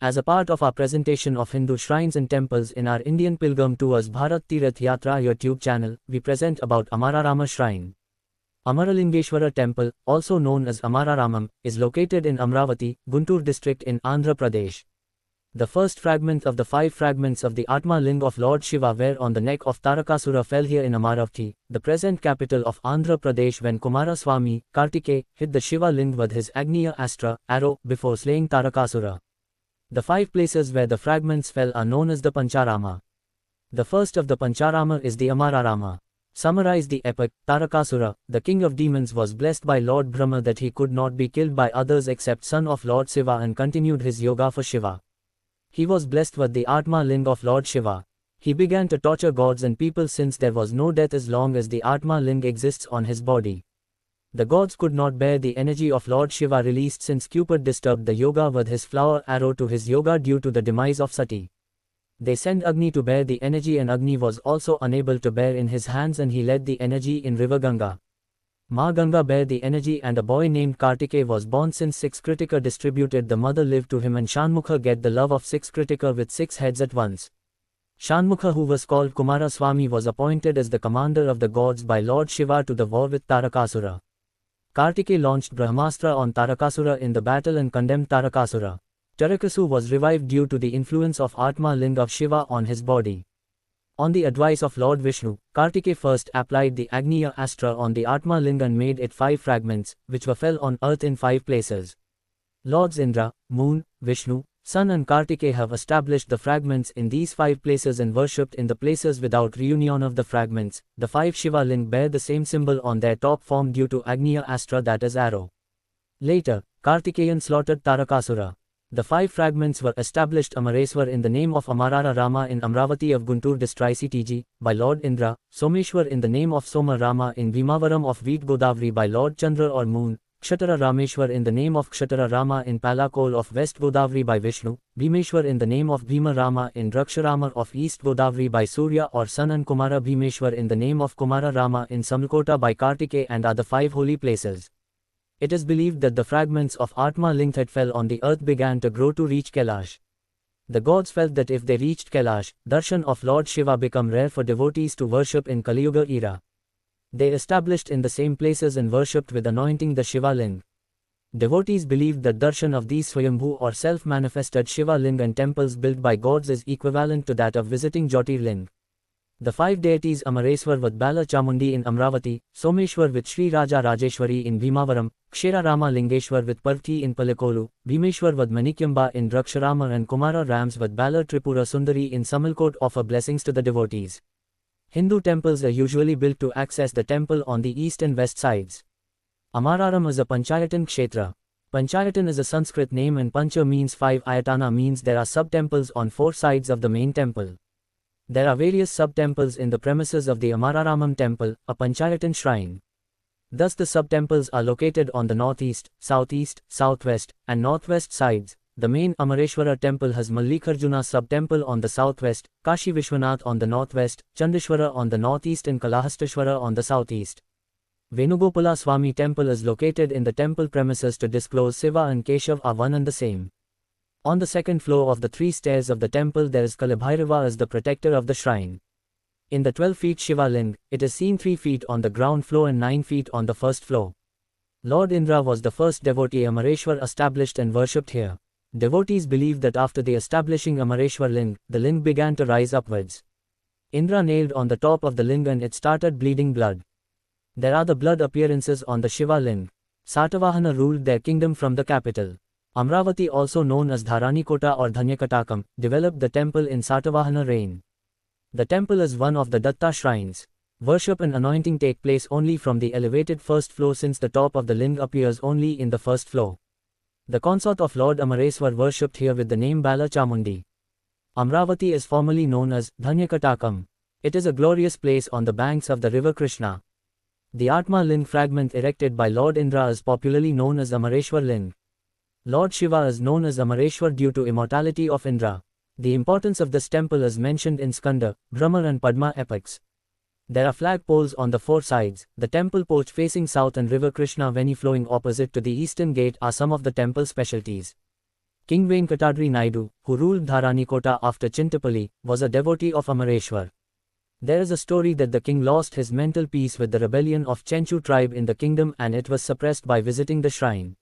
As a part of our presentation of Hindu shrines and temples in our Indian Pilgrim Tours Bharat Tirath Yatra YouTube channel, we present about Amararama Shrine. Amaralingeswara Temple, also known as Amararamam, is located in Amravati, Guntur District in Andhra Pradesh. The first fragment of the 5 fragments of the Atma Ling of Lord Shiva were on the neck of Tarakasura fell here in Amaravthi, the present capital of Andhra Pradesh, when Kumara Swamy, Kartikeya, hit the Shiva Ling with his Agneya Astra arrow before slaying Tarakasura. The 5 places where the fragments fell are known as the Pancharama. The first of the Pancharama is the Amararama. Summarize the epic. Tarakasura, the king of demons, was blessed by Lord Brahma that he could not be killed by others except son of Lord Shiva, and continued his yoga for Shiva. He was blessed with the Atma Ling of Lord Shiva. He began to torture gods and people since there was no death as long as the Atma Ling exists on his body. The gods could not bear the energy of Lord Shiva released since Cupid disturbed the yoga with his flower arrow to his yoga due to the demise of Sati. They sent Agni to bear the energy, and Agni was also unable to bear in his hands, and he led the energy in river Ganga. Ma Ganga bare the energy, and a boy named Kartikeya was born. Since 6 Kritika distributed, the mother lived to him, and Shanmukha get the love of 6 Kritika with 6 heads at once. Shanmukha, who was called Kumara Swamy, was appointed as the commander of the gods by Lord Shiva to the war with Tarakasura. Kartikeya launched Brahmastra on Tarakasura in the battle and condemned Tarakasura. Tarakasura was revived due to the influence of Atma Ling of Shiva on his body. On the advice of Lord Vishnu, Kartikeya first applied the Agneya Astra on the Atma Ling and made it 5 fragments, which were fell on earth in 5 places. Lords Indra, Moon, Vishnu, Sun and Kartikeya have established the fragments in these 5 places and worshipped in the places without reunion of the fragments. The 5 Shiva Ling bear the same symbol on their top form due to Agneya Astra, that is arrow. Later, Kartikeyan slaughtered Tarakasura. The 5 fragments were established Amareswar in the name of Amararamam in Amravati of Guntur District by Lord Indra, Someshwar in the name of Somarama in Bhimavaram of Veet Godavari by Lord Chandra or Moon, Kshatara Rameshwar in the name of Kshatara Rama in Palakol of West Godavari by Vishnu, Bhimeshwar in the name of Bhima Rama in Draksharama of East Godavari by Surya or Sun, and Kumara Bhimeshwar in the name of Kumara Rama in Samlkota by Kartikeya, and are the 5 holy places. It is believed that the fragments of Atma Ling that fell on the earth began to grow to reach Kailash. The gods felt that if they reached Kailash, darshan of Lord Shiva become rare for devotees to worship in Kali Yuga era. They established in the same places and worshipped with anointing the Shiva Ling. Devotees believed that darshan of these Swayambhu or self-manifested Shiva Ling and temples built by gods is equivalent to that of visiting Jyotir Ling. The 5 deities Amareswar with Bala Chamundi in Amravati, Someshwar with Sri Raja Rajeshwari in Bhimavaram, Kshera Rama Lingeshwar with Parvati in Palakolu, Bhimeshwar with Manikyamba in Draksharama, and Kumara Rams with Bala Tripura Sundari in Samalkot offer blessings to the devotees. Hindu temples are usually built to access the temple on the east and west sides. Amararam is a Panchayatan Kshetra. Panchayatan is a Sanskrit name, and Pancha means 5, Ayatana means there are sub-temples on 4 sides of the main temple. There are various sub-temples in the premises of the Amararamam temple, a Panchayatan shrine. Thus the sub-temples are located on the northeast, southeast, southwest, and northwest sides. The main Amareshwara temple has Mallikarjuna sub-temple on the southwest, Kashi Vishwanath on the northwest, Chandeshwara on the northeast, and Kalahasteshwara on the southeast. Venugopala Swamy temple is located in the temple premises to disclose Shiva and Keshav are one and the same. On the second floor of the 3 stairs of the temple there is Kalabhairava as the protector of the shrine. In the 12 feet Shiva Ling, it is seen 3 feet on the ground floor and 9 feet on the first floor. Lord Indra was the first devotee Amareshwar established and worshipped here. Devotees believe that after the establishing Amareshwar Ling, the Ling began to rise upwards. Indra nailed on the top of the Ling and it started bleeding blood. There are the blood appearances on the Shiva Ling. Satavahana ruled their kingdom from the capital. Amravati, also known as Dharanikota or Dhanyakatakam, developed the temple in Satavahana reign. The temple is one of the Datta shrines. Worship and anointing take place only from the elevated first floor, since the top of the Ling appears only in the first floor. The consort of Lord Amareswar worshipped here with the name Bala Chamundi. Amravati is formerly known as Dhanyakatakam. It is a glorious place on the banks of the river Krishna. The Atma Ling fragment erected by Lord Indra is popularly known as Amareshwar Ling. Lord Shiva is known as Amareshwar due to immortality of Indra. The importance of this temple is mentioned in Skanda, Brahma and Padma epics. There are flag poles on the 4 sides. The temple porch facing south and river Krishna Veni flowing opposite to the eastern gate are some of the temple specialties. King Venkatadri Naidu, who ruled Dharanikota after Chintapalli, was a devotee of Amareshwar. There is a story that the king lost his mental peace with the rebellion of Chenchu tribe in the kingdom and it was suppressed by visiting the shrine.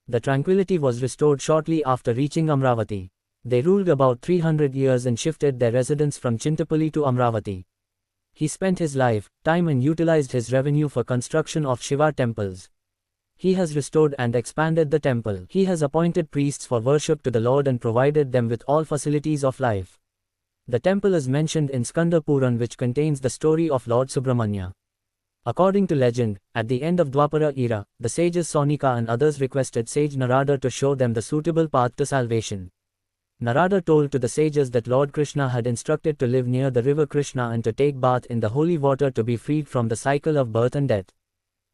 The tranquility was restored shortly after reaching Amravati. They ruled about 300 years and shifted their residence from Chintapalli to Amravati. He spent his life, time and utilized his revenue for construction of Shiva temples. He has restored and expanded the temple. He has appointed priests for worship to the Lord and provided them with all facilities of life. The temple is mentioned in Skanda Puran, which contains the story of Lord Subramanya. According to legend, at the end of Dwapara era, the sages Sonika and others requested sage Narada to show them the suitable path to salvation. Narada told to the sages that Lord Krishna had instructed to live near the river Krishna and to take bath in the holy water to be freed from the cycle of birth and death.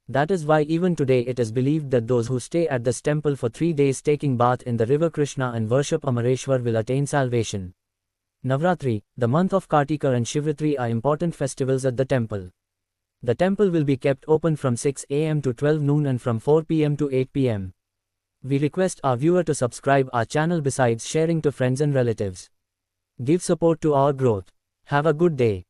That is why even today it is believed that those who stay at this temple for 3 days taking bath in the river Krishna and worship Amareshwar will attain salvation. Navratri, the month of Kartikeya and Shivratri are important festivals at the temple. The temple will be kept open from 6 am to 12 noon and from 4 pm to 8 pm. We request our viewer to subscribe our channel besides sharing to friends and relatives. Give support to our growth. Have a good day.